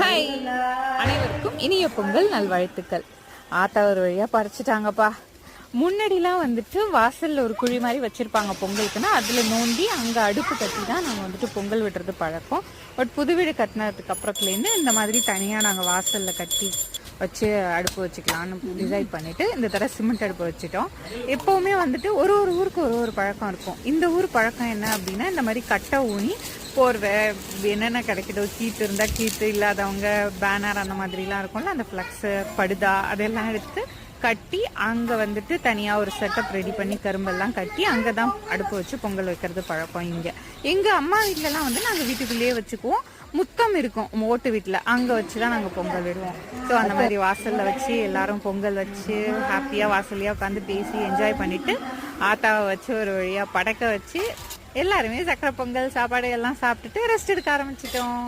Hi, அனைவருக்கும் இனிய பொங்கல் நல்வாழ்த்துக்கள். ஆத்தா ஒரு வழியா பறிச்சிட்டாங்கப்பா. முன்னாடிலாம் வந்துட்டு வாசல்ல ஒரு குழி மாதிரி வச்சிருப்பாங்க பொங்கலுக்குன்னா, அதுல நோண்டி அங்க அடுப்பு கட்டி தான் நாங்கள் வந்துட்டு பொங்கல் விடுறது பழக்கம். பட் புது வீடு கட்டினதுக்கு அப்புறத்துலேருந்து இந்த மாதிரி தனியாக நாங்கள் வாசல்ல கட்டி வச்சு அடுப்பு வச்சுக்கலான்னு டிசைட் பண்ணிட்டு இந்த தடவை சிமெண்ட் அடுப்பு வச்சுட்டோம். எப்போவுமே வந்துட்டு ஒரு ஒரு ஊருக்கு ஒரு ஒரு பழக்கம் இருக்கும். இந்த ஊர் பழக்கம் என்ன அப்படின்னா, இந்த மாதிரி கட்டை ஊனி போர்வை என்னென்ன கிடைக்கிதோ, கீத்து இருந்தால் கீத்து, இல்லாதவங்க பேனர் அந்த மாதிரிலாம் இருக்கும்ல, அந்த ஃப்ளக்ஸு படுதா அதெல்லாம் எடுத்து கட்டி அங்கே வந்துட்டு தனியாக ஒரு செட்டப் ரெடி பண்ணி கரும்பெல்லாம் கட்டி அங்கே தான் அடுப்பு வச்சு பொங்கல் வைக்கிறது பழக்கம். இங்கே எங்கள் அம்மா வீட்டிலலாம் வந்து நாங்கள் வீட்டுக்குள்ளேயே வச்சுக்குவோம். முத்தம் இருக்கும் ஓட்டு வீட்டில், அங்கே வச்சு தான் நாங்கள் பொங்கல் விடுவோம். ஸோ அந்த மாதிரி வாசலில் வச்சு எல்லாரும் பொங்கல் வச்சு ஹாப்பியாக வாசல்லையாக உட்காந்து பேசி என்ஜாய் பண்ணிவிட்டு ஆத்தாவை வச்சு ஒரு வழியாக படக்க வச்சு எல்லாருமே சக்கரை பொங்கல் சாப்பாடு எல்லாம் சாப்பிட்டுட்டு ரெஸ்ட் எடுக்க ஆரம்பிச்சிட்டோம்.